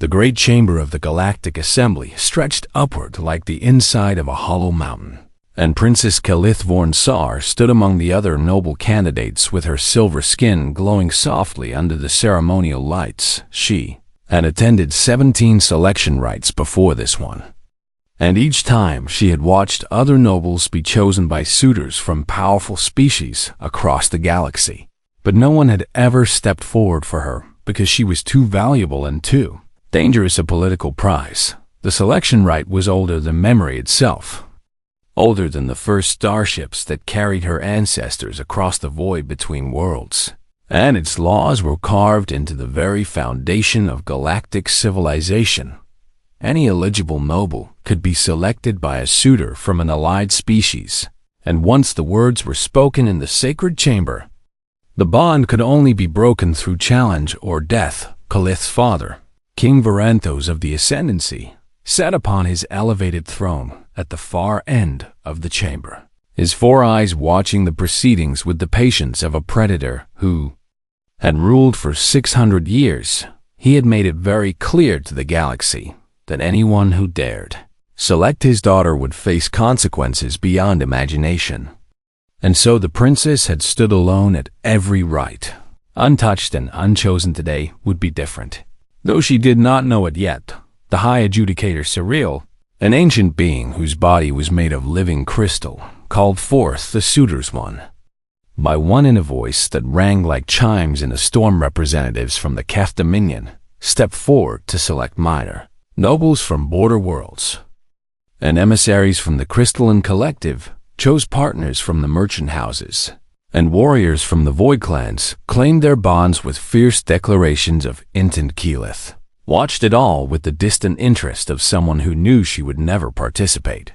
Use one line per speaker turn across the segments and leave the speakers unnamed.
The great chamber of the Galactic Assembly stretched upward like the inside of a hollow mountain, and Princess Kalith Vorn Sar stood among the other noble candidates with her silver skin glowing softly under the ceremonial lights. She had attended 17 selection rites before this one, and each time she had watched other nobles be chosen by suitors from powerful species across the galaxy. But no one had ever stepped forward for her because she was too valuable and too dangerous a political prize. The selection rite was older than memory itself, older than the first starships that carried her ancestors across the void between worlds, and its laws were carved into the very foundation of galactic civilization. Any eligible noble could be selected by a suitor from an allied species, and once the words were spoken in the sacred chamber, the bond could only be broken through challenge or death. Kalith's father, King Varanthos of the Ascendancy, sat upon his elevated throne at the far end of the chamber, his 4 eyes watching the proceedings with the patience of a predator who had ruled for 600 years. He had made it very clear to the galaxy that anyone who dared select his daughter would face consequences beyond imagination. And so the princess had stood alone at every rite. Untouched and unchosen today would be different. Though she did not know it yet, the High Adjudicator Cyril, an ancient being whose body was made of living crystal, called forth the suitors one by one in a voice that rang like chimes in a storm. Representatives from the Keth Dominion stepped forward to select minor nobles from border worlds, and emissaries from the Crystalline Collective chose partners from the merchant houses, and warriors from the Void clans claimed their bonds with fierce declarations of intent. Keyleth watched it all with the distant interest of someone who knew she would never participate,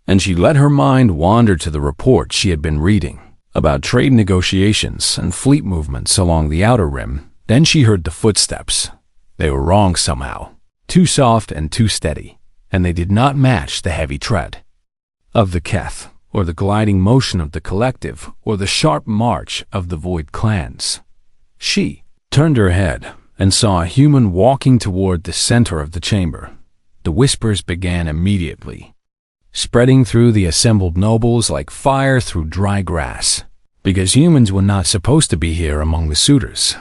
and she let her mind wander to the report she had been reading about trade negotiations and fleet movements along the Outer Rim. Then she heard the footsteps. They were wrong somehow, too soft and too steady, and they did not match the heavy tread of the Keth, or the gliding motion of the Collective, or the sharp march of the Void clans. She turned her head and saw a human walking toward the center of the chamber. The whispers began immediately, spreading through the assembled nobles like fire through dry grass, because humans were not supposed to be here among the suitors.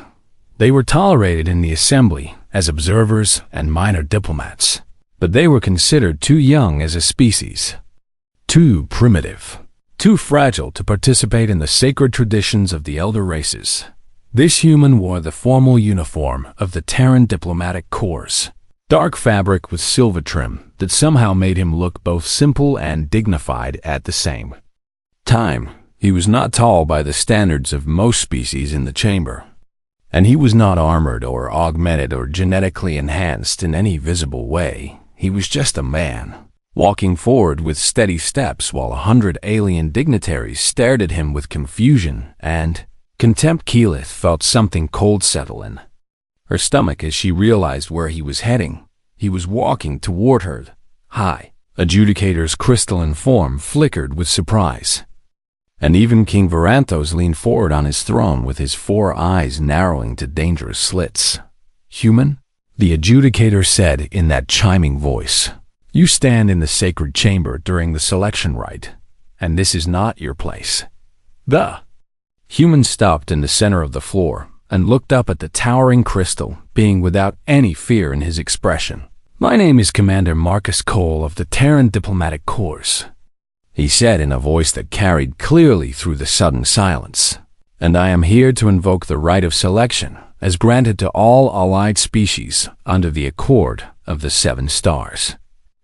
They were tolerated in the assembly as observers and minor diplomats, but they were considered too young as a species, too primitive, too fragile to participate in the sacred traditions of the elder races. This human wore the formal uniform of the Terran Diplomatic Corps, dark fabric with silver trim that somehow made him look both simple and dignified at the same time. He was not tall by the standards of most species in the chamber, and he was not armored or augmented or genetically enhanced in any visible way. He was just a man, walking forward with steady steps while 100 alien dignitaries stared at him with confusion and contempt. Keyleth felt something cold settle in her stomach as she realized where he was heading. He was walking toward her. High Adjudicator's crystalline form flickered with surprise, and even King Varanthos leaned forward on his throne with his 4 eyes narrowing to dangerous slits. "Human," the Adjudicator said in that chiming voice, "you stand in the sacred chamber during the selection rite, and this is not your place." The human stopped in the center of the floor and looked up at the towering crystal being without any fear in his expression. "My name is Commander Marcus Cole of the Terran Diplomatic Corps," he said in a voice that carried clearly through the sudden silence, "and I am here to invoke the right of selection as granted to all allied species under the Accord of the 7 Stars."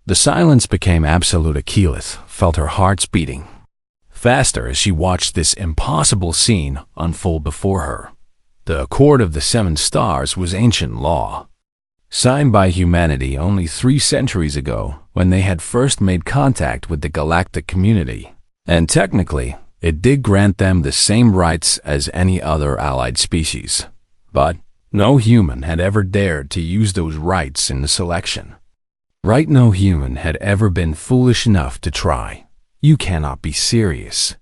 The silence became absolute. Keyleth felt her hearts beating faster as she watched this impossible scene unfold before her. The Accord of the 7 Stars was ancient law, signed by humanity only 3 centuries ago when they had first made contact with the galactic community, and technically it did grant them the same rights as any other allied species. But no human had ever dared to use those rights in the selection. Right, no human had ever been foolish enough to try. "You cannot be serious,"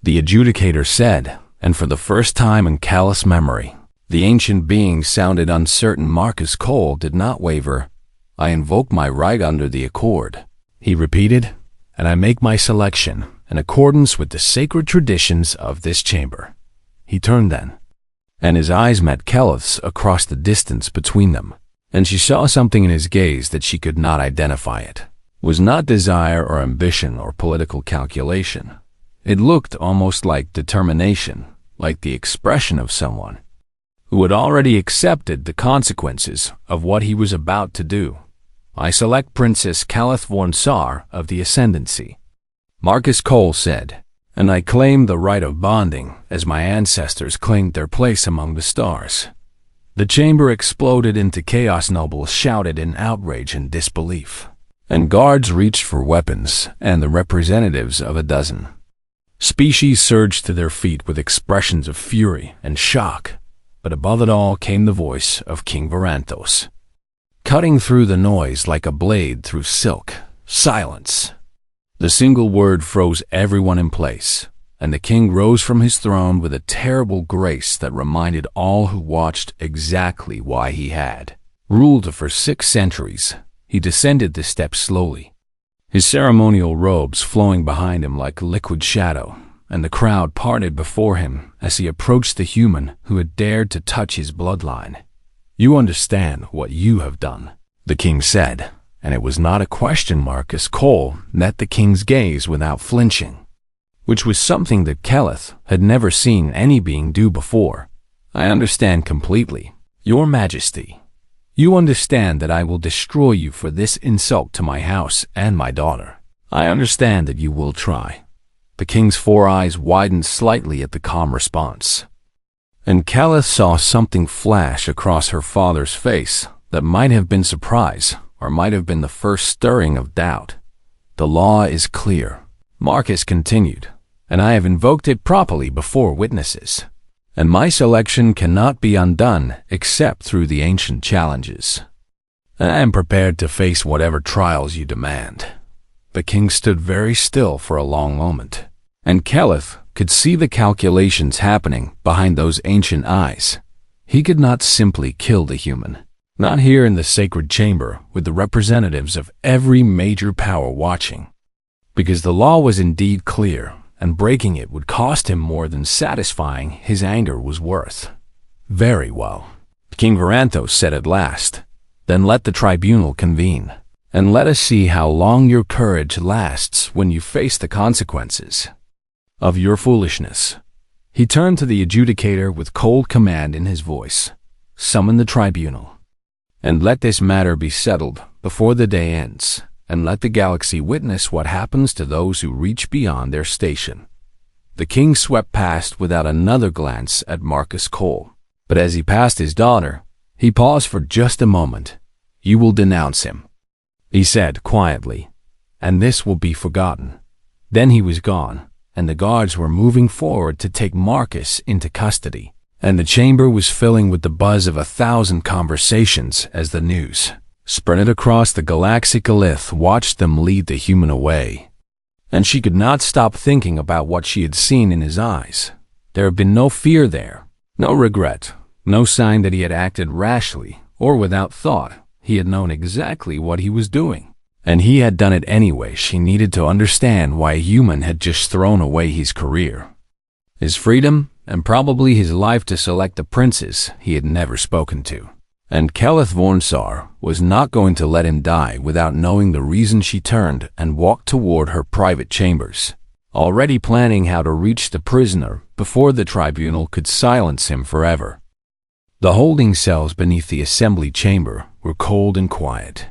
the Adjudicator said, and for the first time in callous memory, The ancient being sounded uncertain. Marcus Cole did not waver. "I invoke my right under the accord," he repeated, "and I make my selection in accordance with the sacred traditions of this chamber." He turned then, and his eyes met Keleth's across the distance between them, and she saw something in his gaze that she could not identify. It was not desire or ambition or political calculation. It looked almost like determination, like the expression of someone who had already accepted the consequences of what he was about to do. "I select Princess Caleth Vorn Sar of the Ascendancy," Marcus Cole said, "and I claim the right of bonding as my ancestors claimed their place among the stars." The chamber exploded into chaos. Nobles shouted in outrage and disbelief, and guards reached for weapons, and the representatives of a dozen species surged to their feet with expressions of fury and shock. But above it all came the voice of King Varanthos, cutting through the noise like a blade through silk. "Silence!" The single word froze everyone in place, and the king rose from his throne with a terrible grace that reminded all who watched exactly why he had ruled for 6 centuries. He descended the steps slowly, his ceremonial robes flowing behind him like liquid shadow, and the crowd parted before him as he approached the human who had dared to touch his bloodline. "You understand what you have done," the king said, and it was not a question. Marcus Cole met the king's gaze without flinching, which was something that Keleth had never seen any being do before. "I understand completely, Your Majesty. You understand that I will destroy you for this insult to my house and my daughter. I understand that you will try." The king's 4 eyes widened slightly at the calm response, and Keleth saw something flash across her father's face that might have been surprise or might have been the first stirring of doubt. "The law is clear," Marcus continued, "and I have invoked it properly before witnesses, and my selection cannot be undone except through the ancient challenges. And I am prepared to face whatever trials you demand." The king stood very still for a long moment, and Keleth could see the calculations happening behind those ancient eyes. He could not simply kill the human, not here in the sacred chamber with the representatives of every major power watching, because the law was indeed clear, and breaking it would cost him more than satisfying his anger was worth. "Very well," King Varanthos said at last, "then let the tribunal convene, and let us see how long your courage lasts when you face the consequences of your foolishness." He turned to the adjudicator with cold command in his voice. "Summon the tribunal, and let this matter be settled before the day ends, and let the galaxy witness what happens to those who reach beyond their station." The king swept past without another glance at Marcus Cole, but as he passed his daughter, he paused for just a moment. "You will denounce him," he said quietly, "and this will be forgotten." Then he was gone, and the guards were moving forward to take Marcus into custody, and the chamber was filling with the buzz of 1,000 conversations as the news spread across the galaxy. Calith watched them lead the human away, and she could not stop thinking about what she had seen in his eyes. There had been no fear there, no regret, no sign that he had acted rashly or without thought. He had known exactly what he was doing, and he had done it anyway. She needed to understand why a human had just thrown away his career, his freedom, and probably his life to select a princess he had never spoken to. And Caleth Vorn Sar was not going to let him die without knowing the reason. She turned and walked toward her private chambers, already planning how to reach the prisoner before the tribunal could silence him forever. The holding cells beneath the assembly chamber were cold and quiet,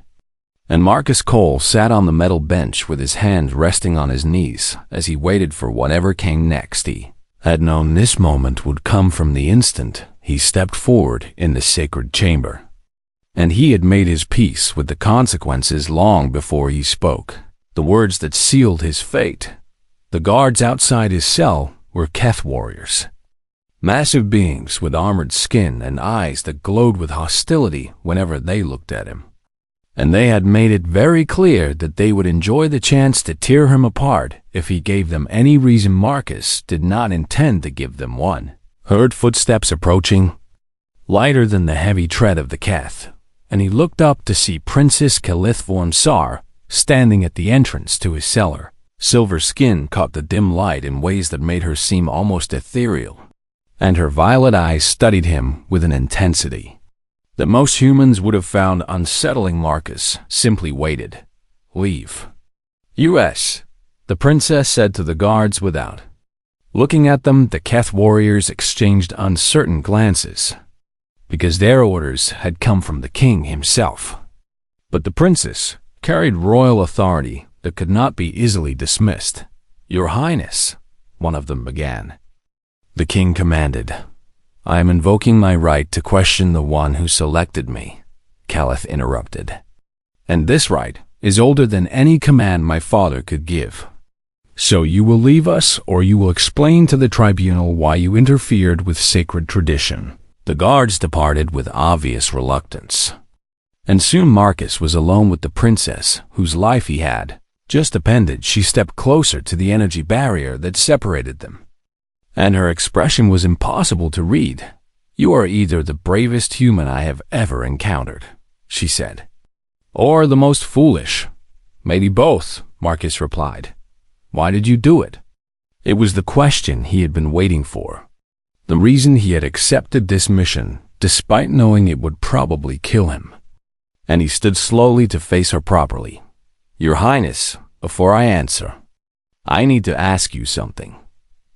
and Marcus Cole sat on the metal bench with his hands resting on his knees as he waited for whatever came next. He had known this moment would come from the instant he stepped forward in the sacred chamber, and he had made his peace with the consequences long before he spoke the words that sealed his fate. The guards outside his cell were Keth warriors, massive beings with armored skin and eyes that glowed with hostility whenever they looked at him. And they had made it very clear that they would enjoy the chance to tear him apart if he gave them any reason. Marcus did not intend to give them one. Heard footsteps approaching. lighter than the heavy tread of the Keth, and he looked up to see Princess Calithvorn Sar standing at the entrance to his cellar. Silver skin caught the dim light in ways that made her seem almost ethereal, and her violet eyes studied him with an intensity that most humans would have found unsettling. Marcus simply waited. "Leave." "U.S." the princess said to the guards without. Looking at them, the Keth warriors exchanged uncertain glances, because their orders had come from the king himself. But the princess carried royal authority that could not be easily dismissed. "Your Highness," one of them began. The king commanded. "I am invoking my right to question the one who selected me," Calith interrupted. "And this right is older than any command my father could give. So you will leave us, or you will explain to the tribunal why you interfered with sacred tradition." The guards departed with obvious reluctance, and soon Marcus was alone with the princess, whose life he had just appended. She stepped closer to the energy barrier that separated them, and her expression was impossible to read. "You are either the bravest human I have ever encountered," she said, "or the most foolish." "Maybe both," Marcus replied. "Why did you do it?" It was the question he had been waiting for. The reason he had accepted this mission, despite knowing it would probably kill him. And he stood slowly to face her properly. "Your Highness, before I answer, I need to ask you something."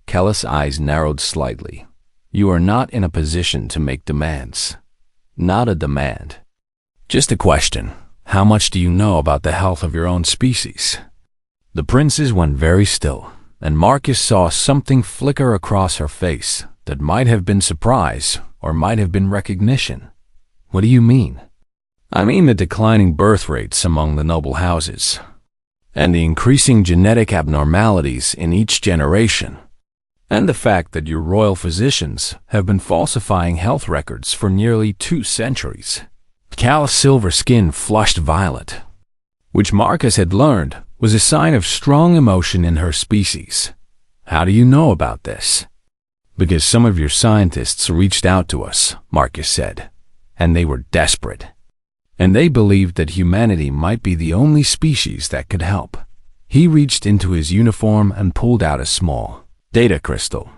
Calith's eyes narrowed slightly. "You are not in a position to make demands." "Not a demand. Just a question. How much do you know about the health of your own species?" The princess went very still, and Marcus saw something flicker across her face that might have been surprise or might have been recognition. "What do you mean?" "I mean the declining birth rates among the noble houses, and the increasing genetic abnormalities in each generation, and the fact that your royal physicians have been falsifying health records for nearly 2 centuries. Calith's silver skin flushed violet, which Marcus had learned was a sign of strong emotion in her species. "How do you know about this?" "Because some of your scientists reached out to us," Marcus said, "and they were desperate. And they believed that humanity might be the only species that could help." He reached into his uniform and pulled out a small data crystal.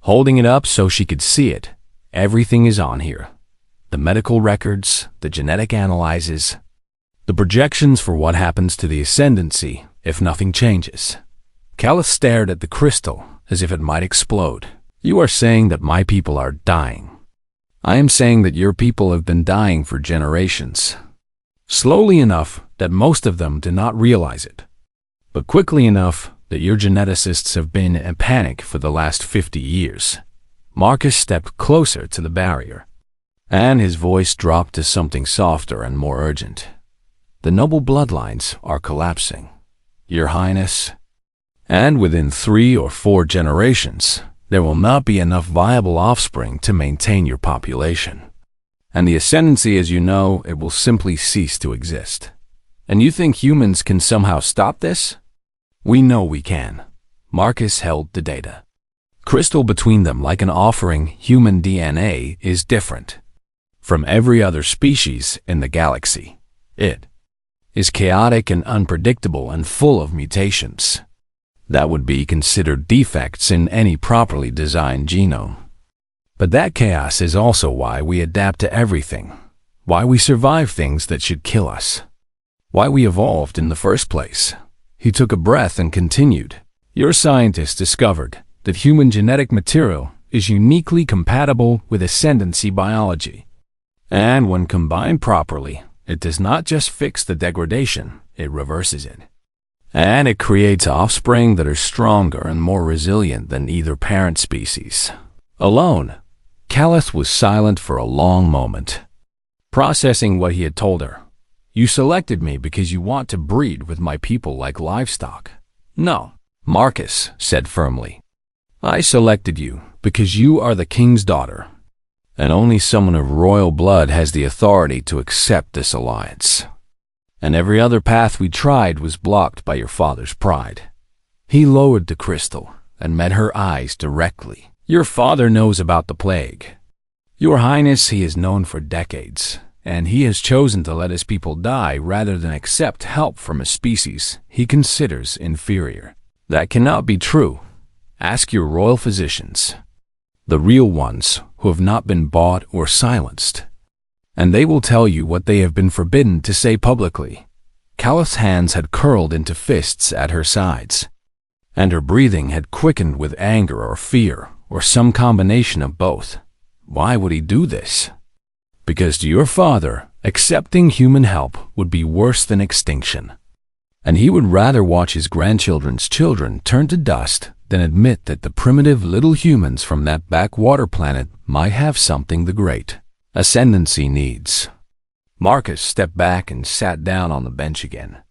Holding it up so she could see it, "Everything is on here. The medical records, the genetic analyses, the projections for what happens to the ascendancy if nothing changes." Calith stared at the crystal as if it might explode. "You are saying that my people are dying." "I am saying that your people have been dying for generations. Slowly enough that most of them do not realize it, but quickly enough that your geneticists have been in panic for the last 50 years. Marcus stepped closer to the barrier, and his voice dropped to something softer and more urgent. "The noble bloodlines are collapsing, Your Highness, and within 3 or 4 generations, there will not be enough viable offspring to maintain your population. And the ascendancy, as you know, it will simply cease to exist. And you think humans can somehow stop this? We know we can." Marcus held the data crystal between them like an offering. "Human DNA is different from every other species in the galaxy. It is chaotic and unpredictable and full of mutations that would be considered defects in any properly designed genome. But that chaos is also why we adapt to everything, why we survive things that should kill us, why we evolved in the first place." He took a breath and continued. "Your scientists discovered that human genetic material is uniquely compatible with ascendancy biology, and when combined properly, it does not just fix the degradation, it reverses it. And it creates offspring that are stronger and more resilient than either parent species alone." Calith was silent for a long moment, processing what he had told her. "You selected me because you want to breed with my people like livestock." "No," Marcus said firmly. "I selected you because you are the king's daughter, and only someone of royal blood has the authority to accept this alliance. And every other path we tried was blocked by your father's pride." He lowered the crystal and met her eyes directly. "Your father knows about the plague. Your Highness, he is known for decades, and he has chosen to let his people die rather than accept help from a species he considers inferior. That cannot be true. Ask your royal physicians, the real ones who have not been bought or silenced, and they will tell you what they have been forbidden to say publicly. Calith's hands had curled into fists at her sides, and her breathing had quickened with anger or fear, or some combination of both. Why would he do this? Because to your father, accepting human help would be worse than extinction, and he would rather watch his grandchildren's children turn to dust than admit that the primitive little humans from that backwater planet might have something the great ascendancy needs. Marcus stepped back and sat down on the bench again,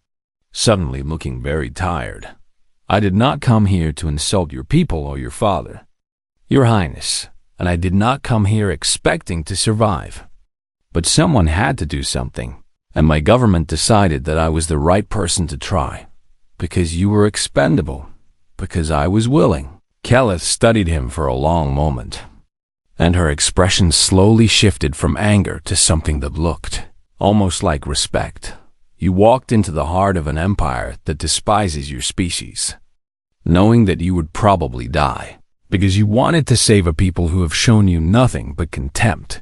suddenly looking very tired. I did not come here to insult your people or your father, Your Highness, and I did not come here expecting to survive. But someone had to do something, and my government decided that I was the right person to try, because you were expendable, because I was willing. Calith studied him for a long moment, and her expression slowly shifted from anger to something that looked almost like respect. You walked into the heart of an empire that despises your species, knowing that you would probably die, because you wanted to save a people who have shown you nothing but contempt.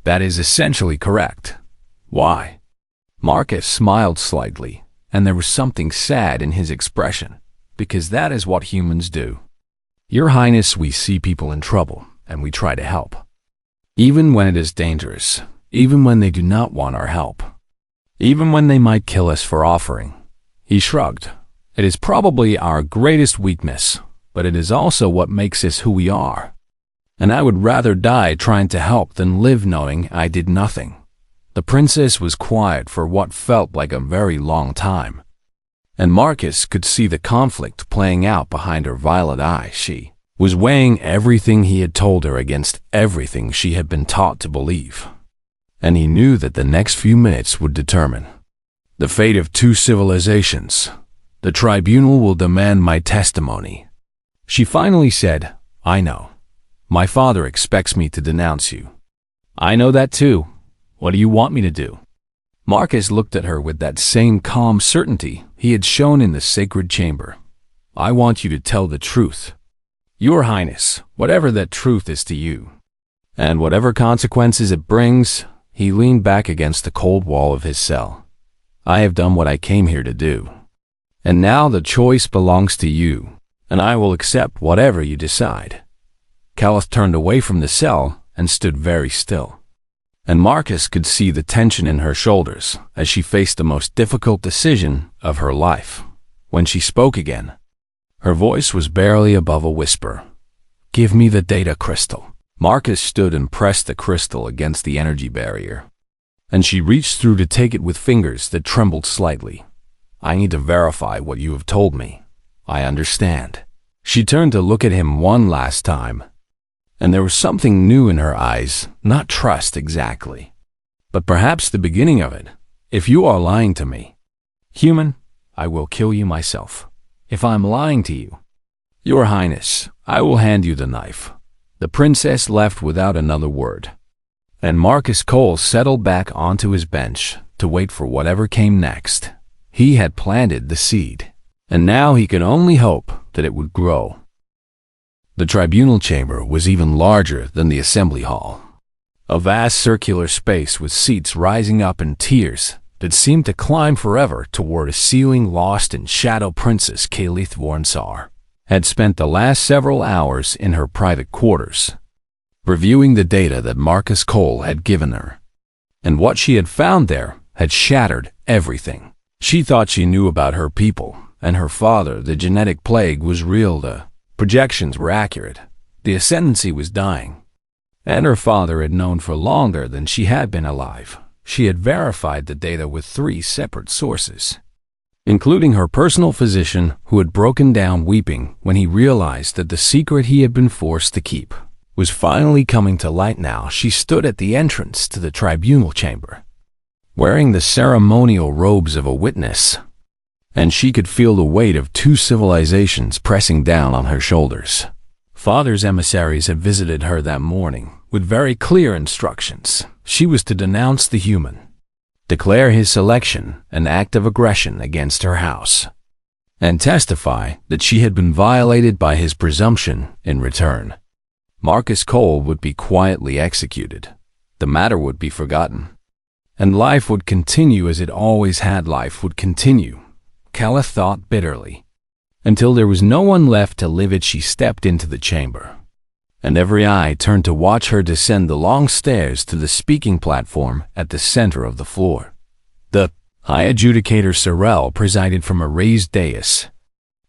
That is essentially correct. Why? Marcus smiled slightly, and there was something sad in his expression, because that is what humans do. Your Highness, we see people in trouble, and we try to help, even when it is dangerous, even when they do not want our help, even when they might kill us for offering. He shrugged. It is probably our greatest weakness, but it is also what makes us who we are. And I would rather die trying to help than live knowing I did nothing. The princess was quiet for what felt like a very long time, and Marcus could see the conflict playing out behind her violet eye. She was weighing everything he had told her against everything she had been taught to believe, and he knew that the next few minutes would determine the fate of two civilizations. The tribunal will demand my testimony. She finally said, I know. My father expects me to denounce you. I know that too. What do you want me to do? Marcus looked at her with that same calm certainty he had shown in the sacred chamber. I want you to tell the truth, Your Highness, whatever that truth is to you, and whatever consequences it brings. He leaned back against the cold wall of his cell. I have done what I came here to do, and now the choice belongs to you, and I will accept whatever you decide. Calith turned away from the cell and stood very still, and Marcus could see the tension in her shoulders as she faced the most difficult decision of her life. When she spoke again, her voice was barely above a whisper. Give me the data crystal. Marcus stood and pressed the crystal against the energy barrier, and she reached through to take it with fingers that trembled slightly. I need to verify what you have told me. I understand. She turned to look at him one last time, and there was something new in her eyes, not trust exactly, but perhaps the beginning of it. If you are lying to me, human, I will kill you myself. If I'm lying to you, Your Highness, I will hand you the knife. The princess left without another word, and Marcus Cole settled back onto his bench to wait for whatever came next. He had planted the seed, and now he could only hope that it would grow. The tribunal chamber was even larger than the assembly hall, a vast circular space with seats rising up in tiers that seemed to climb forever toward a ceiling lost in shadow. Princess Calith Vornsar had spent the last several hours in her private quarters, reviewing the data that Marcus Cole had given her, and what she had found there had shattered everything. She thought she knew about her people and her father. The genetic plague was real, the projections were accurate, the ascendancy was dying, and her father had known for longer than she had been alive. She had verified the data with 3 separate sources, including her personal physician, who had broken down weeping when he realized that the secret he had been forced to keep was finally coming to light. Now she stood at the entrance to the tribunal chamber, wearing the ceremonial robes of a witness, and she could feel the weight of 2 civilizations pressing down on her shoulders. Father's emissaries had visited her that morning with very clear instructions. She was to denounce the human, declare his selection an act of aggression against her house, and testify that she had been violated by his presumption in return. Marcus Cole would be quietly executed. The matter would be forgotten, and life would continue as it always had. Life would continue, Calith thought bitterly. Until there was no one left to live it, she stepped into the chamber, and every eye turned to watch her descend the long stairs to the speaking platform at the center of the floor. The High Adjudicator Sorel presided from a raised dais,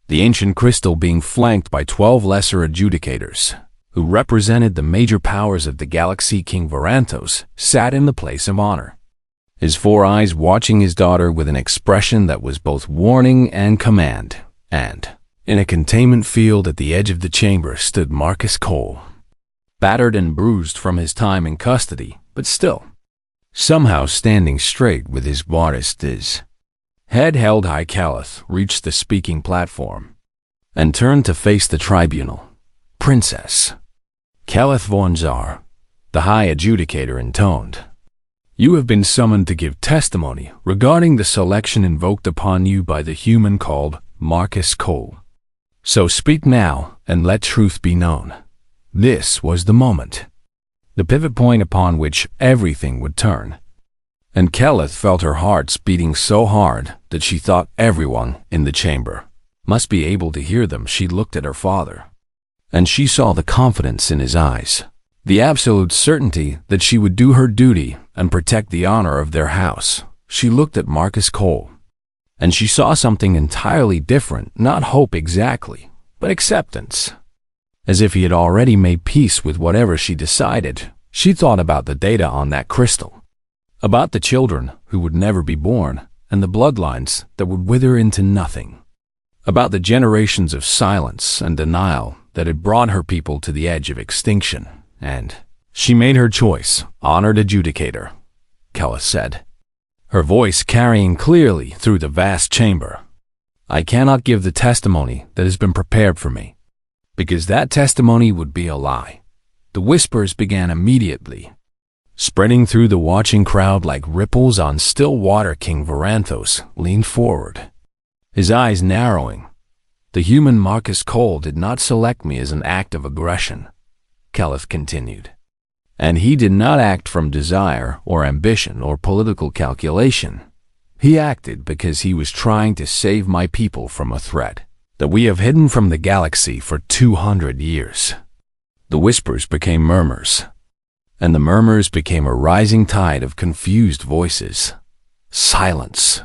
the ancient crystal being flanked by 12 lesser adjudicators, who represented the major powers of the galaxy. King Varantos sat in the place of honor, his 4 eyes watching his daughter with an expression that was both warning and command. And, in a containment field at the edge of the chamber, stood Marcus Cole, battered and bruised from his time in custody, but still, somehow standing straight with his his head held high. Calith reached the speaking platform and turned to face the tribunal. Princess Calith von Zar, the High Adjudicator intoned, "You have been summoned to give testimony regarding the selection invoked upon you by the human called Marcus Cole. So speak now and let truth be known." This was the moment, the pivot point upon which everything would turn. And Calith felt her heart beating so hard that she thought everyone in the chamber must be able to hear them. She looked at her father, and she saw the confidence in his eyes, the absolute certainty that she would do her duty and protect the honor of their house. She looked at Marcus Cole, and she saw something entirely different, not hope exactly, but acceptance. As if he had already made peace with whatever she decided. She thought about the data on that crystal, about the children who would never be born, and the bloodlines that would wither into nothing, about the generations of silence and denial that had brought her people to the edge of extinction. And she made her choice. "Honored adjudicator," Calith said, her voice carrying clearly through the vast chamber, "I cannot give the testimony that has been prepared for me, because that testimony would be a lie." The whispers began immediately, spreading through the watching crowd like ripples on still water. King Varantos leaned forward, his eyes narrowing. "The human Marcus Cole did not select me as an act of aggression," Calith continued. "And he did not act from desire or ambition or political calculation. He acted because he was trying to save my people from a threat that we have hidden from the galaxy for 200 years. The whispers became murmurs, and the murmurs became a rising tide of confused voices. "Silence,"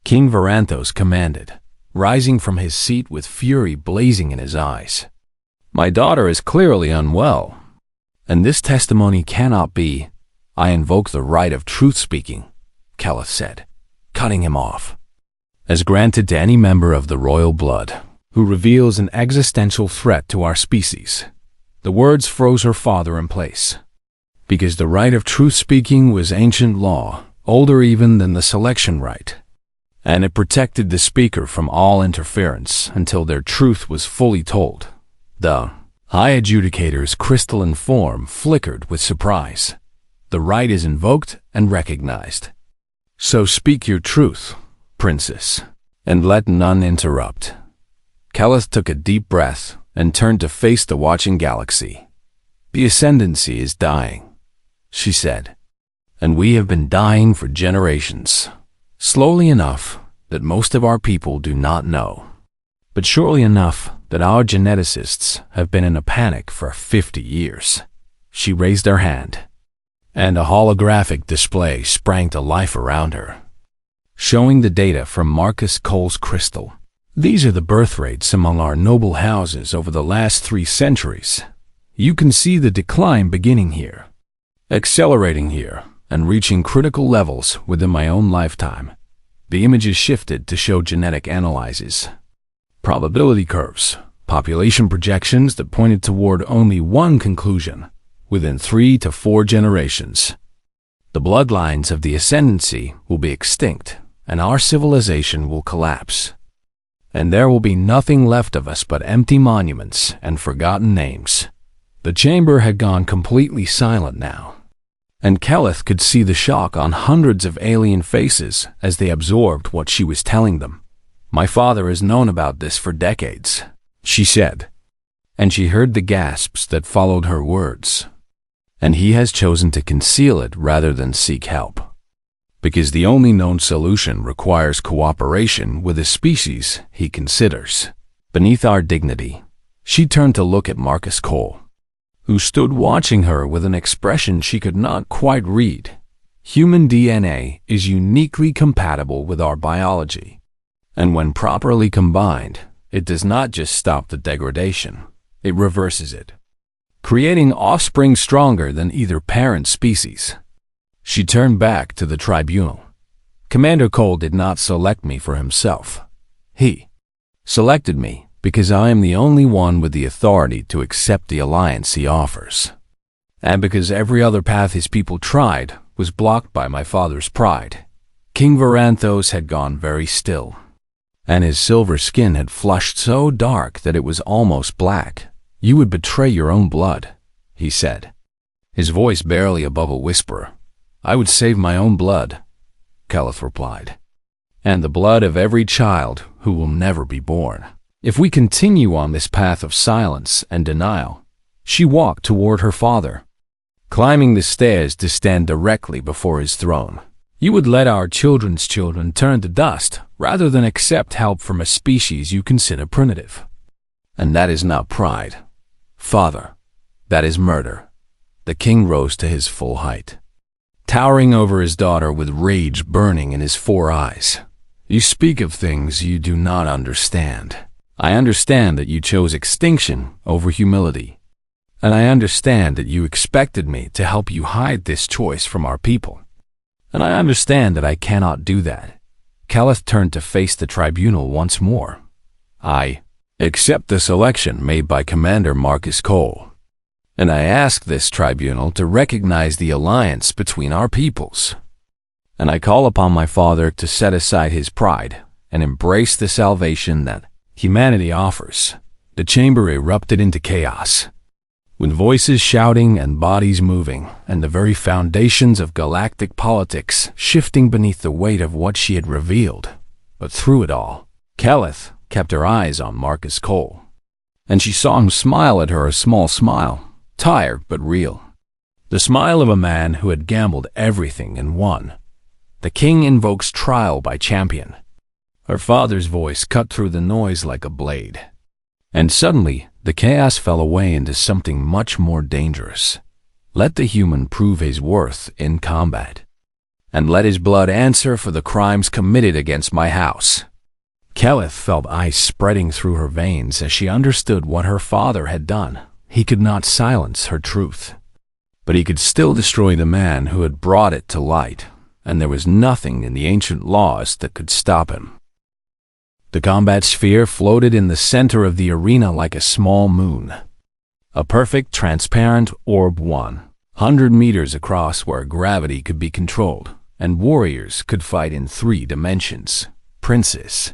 King Varantos commanded, rising from his seat with fury blazing in his eyes. "My daughter is clearly unwell, and this testimony cannot be." "I invoke the right of truth-speaking," Calith said, cutting him off, "as granted to any member of the royal blood who reveals an existential threat to our species." The words froze her father in place, because the right of truth-speaking was ancient law, older even than the selection right, and it protected the speaker from all interference until their truth was fully told. The High Adjudicator's crystalline form flickered with surprise. "The right is invoked and recognized. So speak your truth, princess, and let none interrupt." Calith took a deep breath and turned to face the watching galaxy. "The ascendancy is dying," she said, "and we have been dying for generations. Slowly enough that most of our people do not know, but surely enough that our geneticists have been in a panic for 50 years. She raised her hand, and a holographic display sprang to life around her, showing the data from Marcus Cole's crystal. "These are the birth rates among our noble houses over the last 3 centuries. You can see the decline beginning here, accelerating here, and reaching critical levels within my own lifetime." The images shifted to show genetic analyses, probability curves, population projections that pointed toward only one conclusion: within 3 to 4 generations, the bloodlines of the ascendancy will be extinct, and our civilization will collapse. and there will be nothing left of us but empty monuments and forgotten names. The chamber had gone completely silent now, and Keleth could see the shock on hundreds of alien faces as they absorbed what she was telling them. "My father has known about this for decades," she said, and she heard the gasps that followed her words. "And he has chosen to conceal it rather than seek help, because the only known solution requires cooperation with a species he considers beneath our dignity." She turned to look at Marcus Cole, who stood watching her with an expression she could not quite read. "Human DNA is uniquely compatible with our biology, and when properly combined, it does not just stop the degradation, it reverses it, creating offspring stronger than either parent species." She turned back to the tribunal. "Commander Cole did not select me for himself. He selected me because I am the only one with the authority to accept the alliance he offers, and because every other path his people tried was blocked by my father's pride." King Varanthos had gone very still, and his silver skin had flushed so dark that it was almost black. "You would betray your own blood," he said, his voice barely above a whisper. "I would save my own blood," Keleth replied, "and the blood of every child who will never be born, if we continue on this path of silence and denial." She walked toward her father, climbing the stairs to stand directly before his throne. "You would let our children's children turn to dust rather than accept help from a species you consider primitive. And that is not pride, father. That is murder." The king rose to his full height, towering over his daughter with rage burning in his 4 eyes. "You speak of things you do not understand. I understand that you chose extinction over humility, and I understand that you expected me to help you hide this choice from our people, and I understand that I cannot do that." Keleth turned to face the tribunal once more. "I accept the selection made by Commander Marcus Cole, and I ask this tribunal to recognize the alliance between our peoples. And I call upon my father to set aside his pride and embrace the salvation that humanity offers." The chamber erupted into chaos, with voices shouting and bodies moving, and the very foundations of galactic politics shifting beneath the weight of what she had revealed. But through it all, Keleth kept her eyes on Marcus Cole, and she saw him smile at her, a small smile, tired but real. The smile of a man who had gambled everything and won. "The king invokes trial by champion." Her father's voice cut through the noise like a blade. And suddenly, the chaos fell away into something much more dangerous. "Let the human prove his worth in combat, and let his blood answer for the crimes committed against my house." Keleth felt ice spreading through her veins as she understood what her father had done. He could not silence her truth, but he could still destroy the man who had brought it to light, and there was nothing in the ancient laws that could stop him. The combat sphere floated in the center of the arena like a small moon, a perfect transparent orb 100 meters across where gravity could be controlled, and warriors could fight in 3 dimensions. Princess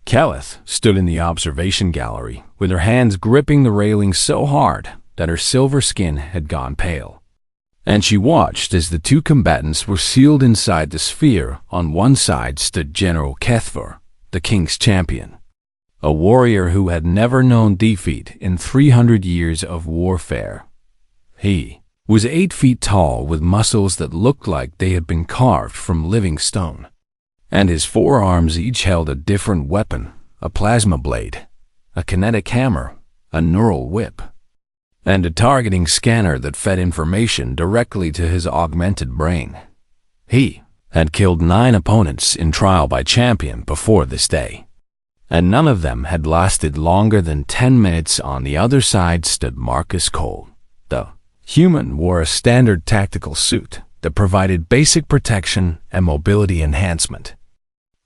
Keleth stood in the observation gallery, with her hands gripping the railing so hard that her silver skin had gone pale. And she watched as the 2 combatants were sealed inside the sphere. On one side stood General Kethver, the king's champion, a warrior who had never known defeat in 300 years of warfare. He was 8 feet tall, with muscles that looked like they had been carved from living stone, and his 4 arms each held a different weapon: a plasma blade, a kinetic hammer, a neural whip, and a targeting scanner that fed information directly to his augmented brain. He had killed 9 opponents in trial by champion before this day, and none of them had lasted longer than 10 minutes. On the other side stood Marcus Cole. The human wore a standard tactical suit that provided basic protection and mobility enhancement,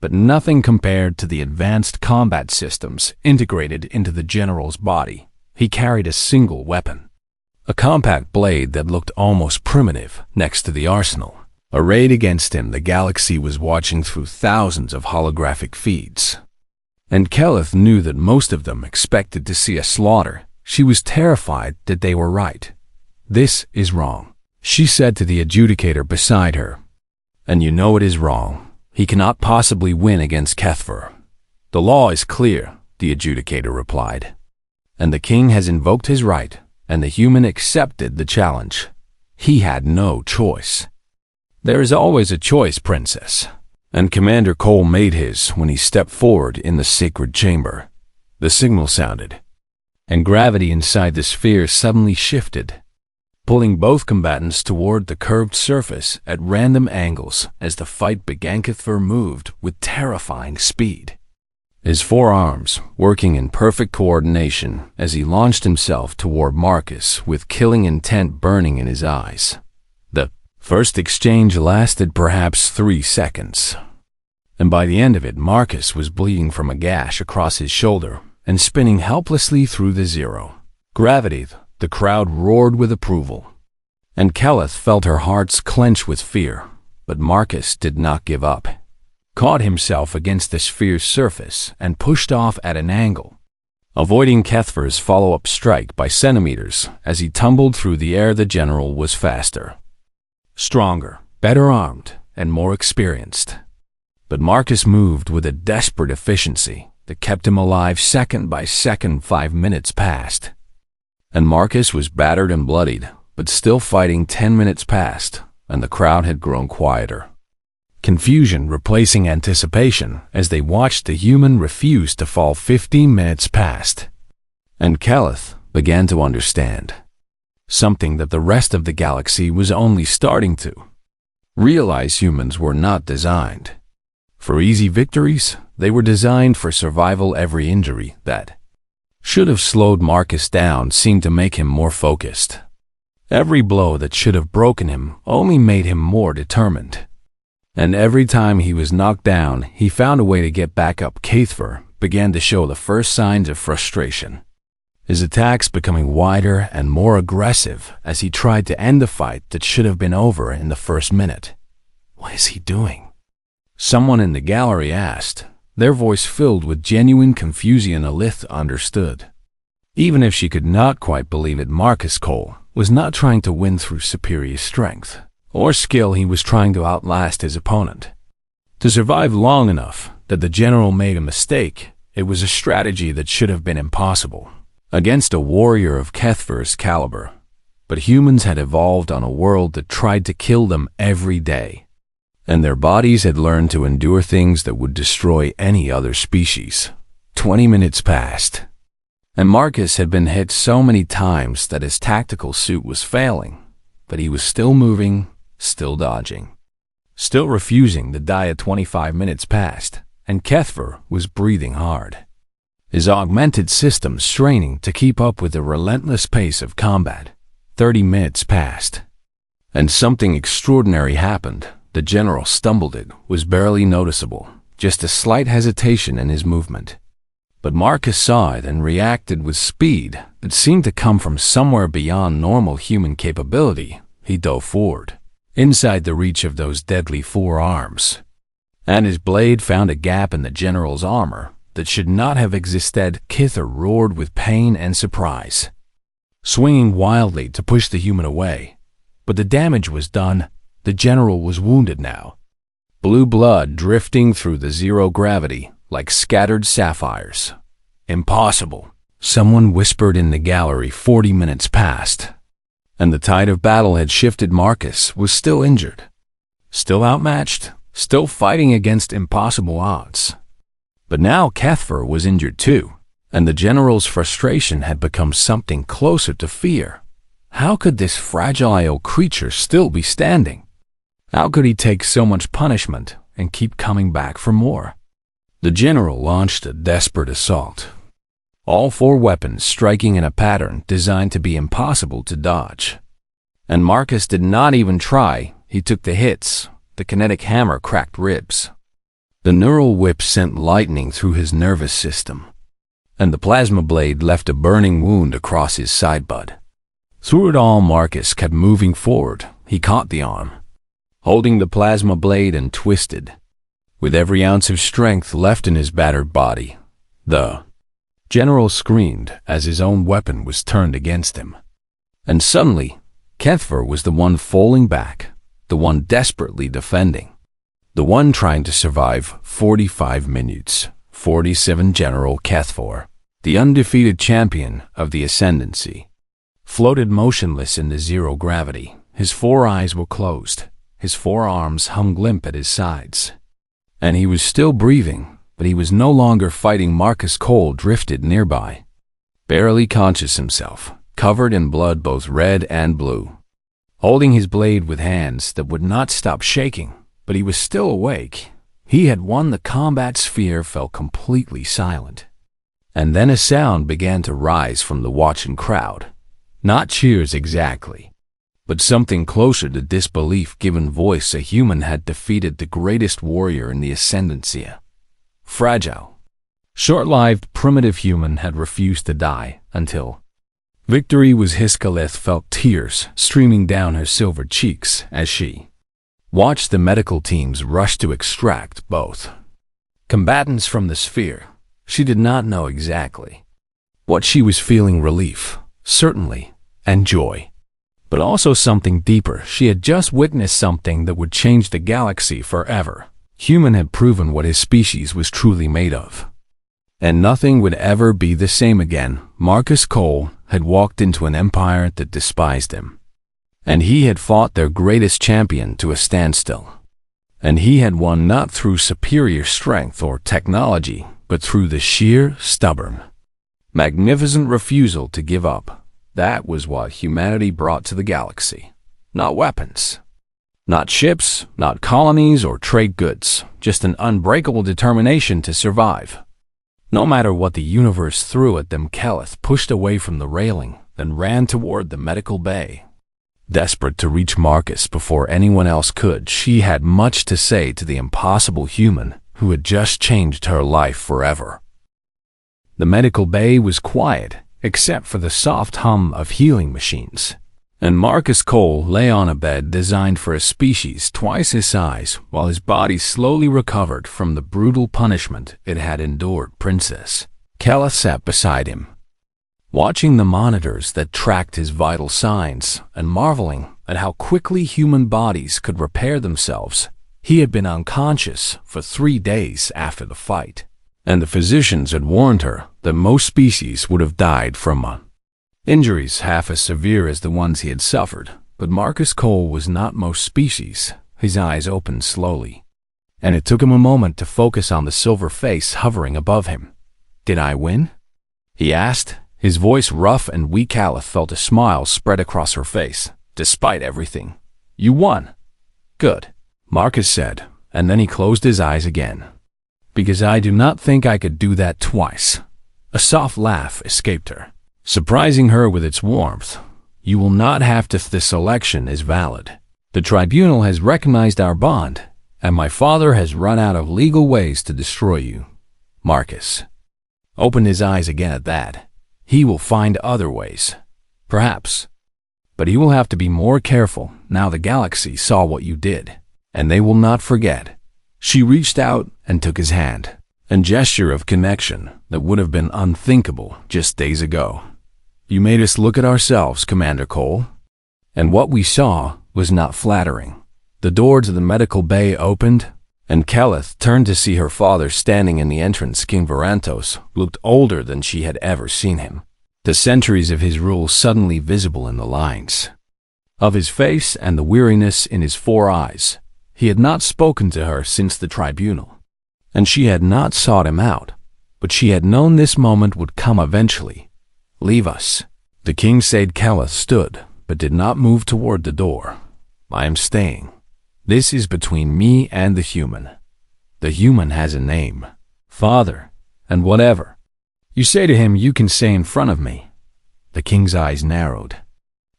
but nothing compared to the advanced combat systems integrated into the general's body. He carried a single weapon, a compact blade that looked almost primitive next to the arsenal. Arrayed against him, the galaxy was watching through thousands of holographic feeds. And Keleth knew that most of them expected to see a slaughter. She was terrified that they were right. "This is wrong," she said to the adjudicator beside her. "And you know it is wrong. He cannot possibly win against Kethver." "The law is clear," the adjudicator replied. "And the king has invoked his right, and the human accepted the challenge. He had no choice." "There is always a choice, princess." And Commander Cole made his when he stepped forward in the sacred chamber. The signal sounded, and gravity inside the sphere suddenly shifted, pulling both combatants toward the curved surface at random angles as the fight began. Kethver moved with terrifying speed, his forearms working in perfect coordination as he launched himself toward Marcus with killing intent burning in his eyes. The first exchange lasted perhaps 3 seconds, and by the end of it, Marcus was bleeding from a gash across his shoulder and spinning helplessly through the zero gravity. The crowd roared with approval, and Keleth felt her heart clench with fear, but Marcus did not give up, caught himself against the sphere's surface and pushed off at an angle, avoiding Kethver's follow-up strike by centimeters. As he tumbled through the air, the general was faster, stronger, better armed, and more experienced. But Marcus moved with a desperate efficiency that kept him alive second by second. 5 minutes passed, and Marcus was battered and bloodied, but still fighting. 10 minutes passed, and the crowd had grown quieter, confusion replacing anticipation as they watched the human refuse to fall. 15 minutes passed, and Keleth began to understand something that the rest of the galaxy was only starting to realize. Humans were not designed for easy victories. They were designed for survival. Every injury that should have slowed Marcus down seemed to make him more focused. Every blow that should have broken him only made him more determined. And every time he was knocked down, he found a way to get back up. Kethver began to show the first signs of frustration, his attacks becoming wider and more aggressive as he tried to end the fight that should have been over in the first minute. "What is he doing?" someone in the gallery asked, their voice filled with genuine confusion. Alith understood. Even if she could not quite believe it, Marcus Cole was not trying to win through superior strength or skill. He was trying to outlast his opponent, to survive long enough that the general made a mistake. It was a strategy that should have been impossible against a warrior of Kethver's caliber. But humans had evolved on a world that tried to kill them every day, and their bodies had learned to endure things that would destroy any other species. 20 minutes passed, and Marcus had been hit so many times that his tactical suit was failing, but he was still moving, still dodging, still refusing to die. 25 minutes passed, and Kethver was breathing hard, his augmented system straining to keep up with the relentless pace of combat. 30 minutes passed, and something extraordinary happened. The general stumbled. It was barely noticeable, just a slight hesitation in his movement. But Marcus saw it and reacted with speed that seemed to come from somewhere beyond normal human capability. He dove forward, inside the reach of those deadly forearms, and his blade found a gap in the general's armor that should not have existed. Kethver roared with pain and surprise, swinging wildly to push the human away. But the damage was done. The general was wounded now, blue blood drifting through the zero gravity like scattered sapphires. "Impossible," someone whispered in the gallery. 40 minutes passed, and the tide of battle had shifted. Marcus was still injured, still outmatched, still fighting against impossible odds. But now Kethver was injured too, and the general's frustration had become something closer to fear. How could this fragile creature still be standing? How could he take so much punishment and keep coming back for more? The general launched a desperate assault, all 4 weapons striking in a pattern designed to be impossible to dodge. And Marcus did not even try. He took the hits. The kinetic hammer cracked ribs, the neural whip sent lightning through his nervous system, and the plasma blade left a burning wound across his side bud. Through it all, Marcus kept moving forward. He caught the arm, holding the plasma blade, and twisted. With every ounce of strength left in his battered body, The general screamed as his own weapon was turned against him. And suddenly, Kethver was the one falling back, the one desperately defending, the one trying to survive 45 minutes. 47 General Kethver, the undefeated champion of the Ascendancy, floated motionless in the zero gravity. His 4 eyes were closed, his 4 arms hung limp at his sides. And he was still breathing, but he was no longer fighting. Marcus Cole drifted nearby, barely conscious himself, covered in blood both red and blue, holding his blade with hands that would not stop shaking, but he was still awake. He had won. The combat sphere fell completely silent. And then a sound began to rise from the watching crowd. Not cheers exactly, but something closer to disbelief given voice. A human had defeated the greatest warrior in the Ascendancy. Fragile, short-lived primitive human had refused to die until victory was his. Kalith felt tears streaming down her silver cheeks as she watched the medical teams rush to extract both combatants from the sphere. She did not know exactly what she was feeling. Relief, certainly, and joy, but also something deeper. She had just witnessed something that would change the galaxy forever. Human had proven what his species was truly made of, and nothing would ever be the same again. Marcus Cole had walked into an empire that despised him, and he had fought their greatest champion to a standstill. And he had won not through superior strength or technology, but through the sheer, stubborn, magnificent refusal to give up. That was what humanity brought to the galaxy. Not weapons, not ships, not colonies or trade goods, just an unbreakable determination to survive. No matter what the universe threw at them. Keleth pushed away from the railing, then ran toward the medical bay, desperate to reach Marcus before anyone else could. She had much to say to the impossible human who had just changed her life forever. The medical bay was quiet, except for the soft hum of healing machines, and Marcus Cole lay on a bed designed for a species twice his size, while his body slowly recovered from the brutal punishment it had endured. Princess Keleth sat beside him, watching the monitors that tracked his vital signs and marveling at how quickly human bodies could repair themselves. He had been unconscious for 3 days after the fight, and the physicians had warned her that most species would have died from injuries half as severe as the ones he had suffered. But Marcus Cole was not most species. His eyes opened slowly, and it took him a moment to focus on the silver face hovering above him. "Did I win?" he asked, his voice rough and weak. Keleth felt a smile spread across her face. "Despite everything, you won." "Good," Marcus said, and then he closed his eyes again. "Because I do not think I could do that twice." A soft laugh escaped her, surprising her with its warmth. "You will not have to. This election is valid. The tribunal has recognized our bond, and my father has run out of legal ways to destroy you." Marcus opened his eyes again at that. "He will find other ways, perhaps, but he will have to be more careful. Now the galaxy saw what you did, and they will not forget." She reached out and took his hand, a gesture of connection that would have been unthinkable just days ago. "You made us look at ourselves, Commander Cole, and what we saw was not flattering." The door to the medical bay opened, and Keleth turned to see her father standing in the entrance. King Varantos looked older than she had ever seen him, the centuries of his rule suddenly visible in the lines of his face and the weariness in his 4 eyes. He had not spoken to her since the tribunal, and she had not sought him out, but she had known this moment would come eventually. "Leave us," the king said. Keleth stood, but did not move toward the door. "I am staying. This is between me and the human. The human has a name, father, and whatever you say to him you can say in front of me." The king's eyes narrowed,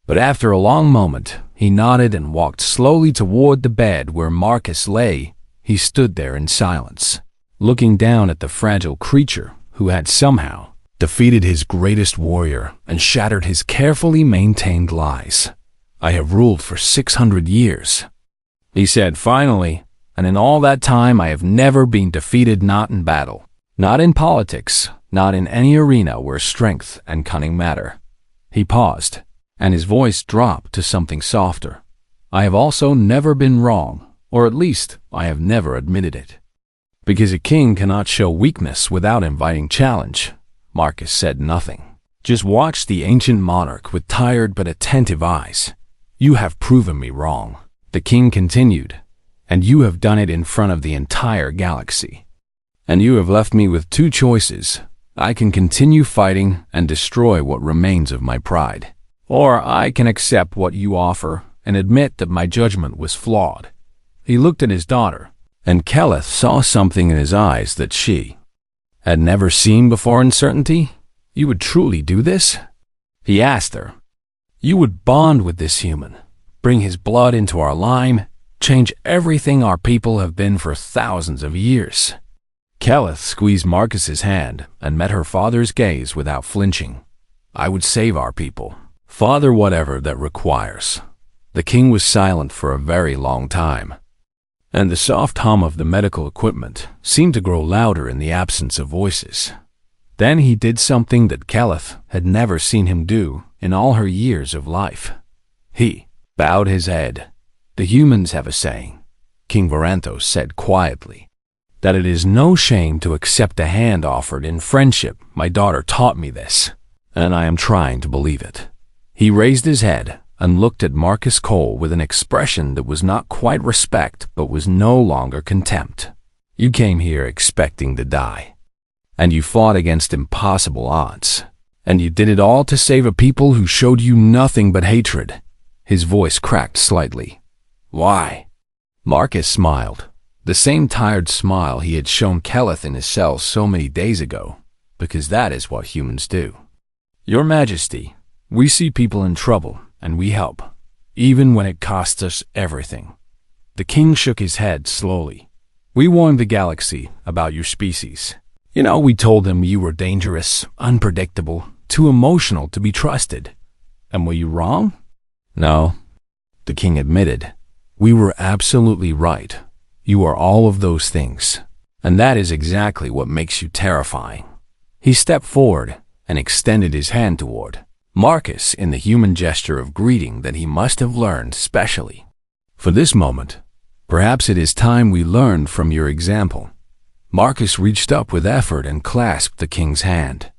but after a long moment, he nodded and walked slowly toward the bed where Marcus lay. He stood there in silence, looking down at the fragile creature who had somehow defeated his greatest warrior and shattered his carefully maintained lies. "I have ruled for 600 years, he said finally, "and in all that time I have never been defeated, not in battle, not in politics, not in any arena where strength and cunning matter. He paused, and his voice dropped to something softer. I have also never been wrong, or at least I have never admitted it. Because a king cannot show weakness without inviting challenge. Marcus said nothing. Just watched the ancient monarch with tired but attentive eyes. You have proven me wrong, the king continued, and you have done it in front of the entire galaxy. And you have left me with two choices. I can continue fighting and destroy what remains of my pride, or I can accept what you offer and admit that my judgment was flawed. He looked at his daughter, and Keleth saw something in his eyes that she had never seen before. Uncertainty? You would truly do this? He asked her. You would bond with this human, bring his blood into our line, change everything our people have been for thousands of years. Keleth squeezed Marcus's hand and met her father's gaze without flinching. I would save our people, father, whatever that requires. The king was silent for a very long time, and the soft hum of the medical equipment seemed to grow louder in the absence of voices. Then he did something that Keleth had never seen him do in all her years of life. He bowed his head. The humans have a saying, King Varanthos said quietly, that it is no shame to accept a hand offered in friendship. My daughter taught me this, and I am trying to believe it. He raised his head and looked at Marcus Cole with an expression that was not quite respect but was no longer contempt. You came here expecting to die, and you fought against impossible odds, and you did it all to save a people who showed you nothing but hatred. His voice cracked slightly. Why? Marcus smiled, the same tired smile he had shown Keleth in his cell so many days ago, because that is what humans do. Your Majesty, we see people in trouble, and we help, even when it costs us everything. The king shook his head slowly. We warned the galaxy about your species. We told them you were dangerous, unpredictable, too emotional to be trusted. And were you wrong? No, the king admitted. We were absolutely right. You are all of those things, and that is exactly what makes you terrifying. He stepped forward and extended his hand toward Marcus in the human gesture of greeting that he must have learned specially. For this moment, perhaps it is time we learned from your example. Marcus reached up with effort and clasped the king's hand.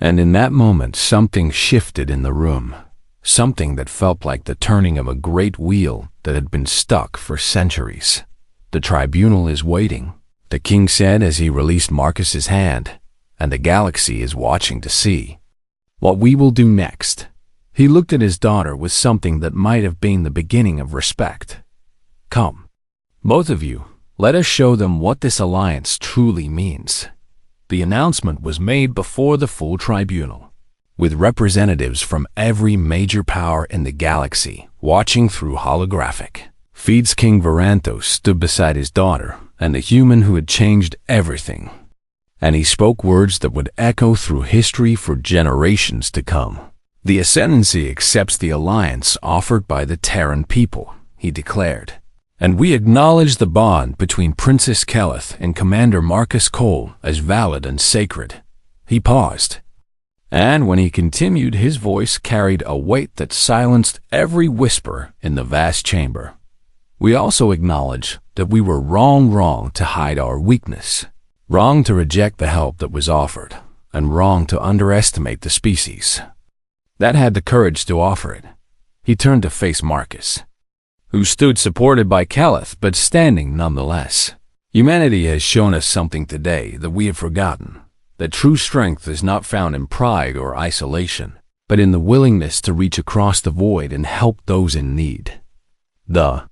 And in that moment, something shifted in the room, something that felt like the turning of a great wheel that had been stuck for centuries. The tribunal is waiting, the king said as he released Marcus's hand, and the galaxy is watching to see what we will do next. He looked at his daughter with something that might have been the beginning of respect. Come, both of you, let us show them what this alliance truly means. The announcement was made before the full tribunal, with representatives from every major power in the galaxy watching through holographic feeds. King Varanthos stood beside his daughter and the human who had changed everything, and he spoke words that would echo through history for generations to come. The Ascendancy accepts the alliance offered by the Terran people, he declared, and we acknowledge the bond between Princess Keleth and Commander Marcus Cole as valid and sacred. He paused, and when he continued, his voice carried a weight that silenced every whisper in the vast chamber. We also acknowledge that we were wrong to hide our weakness, wrong to reject the help that was offered, and wrong to underestimate the species that had the courage to offer it. He turned to face Marcus, who stood supported by Keleth but standing nonetheless. Humanity has shown us something today that we have forgotten, that true strength is not found in pride or isolation, but in the willingness to reach across the void and help those in need. The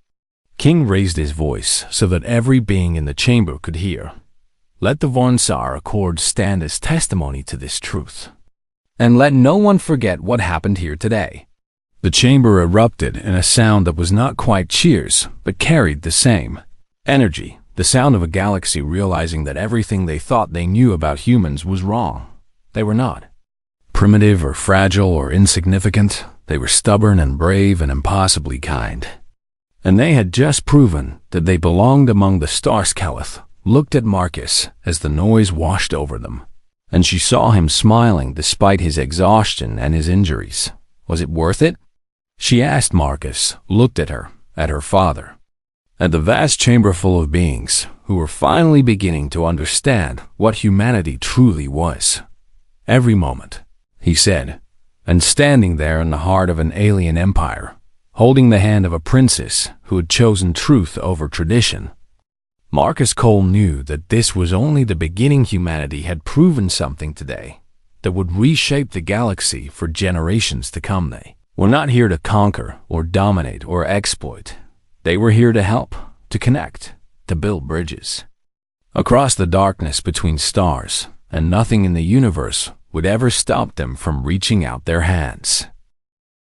king raised his voice so that every being in the chamber could hear. Let the Von Saar Accord stand as testimony to this truth, and let no one forget what happened here today. The chamber erupted in a sound that was not quite cheers, but carried the same energy, the sound of a galaxy realizing that everything they thought they knew about humans was wrong. They were not primitive or fragile or insignificant. They were stubborn and brave and impossibly kind. And they had just proven that they belonged among the stars. Keleth looked at Marcus as the noise washed over them. and she saw him smiling despite his exhaustion and his injuries. Was it worth it? She asked. Marcus looked at her father, at the vast chamber full of beings who were finally beginning to understand what humanity truly was. Every moment, he said, and standing there in the heart of an alien empire, holding the hand of a princess who had chosen truth over tradition. Marcus Cole knew that this was only the beginning. Humanity had proven something today that would reshape the galaxy for generations to come. They were not here to conquer or dominate or exploit. They were here to help, to connect, to build bridges across the darkness between stars, and nothing in the universe would ever stop them from reaching out their hands.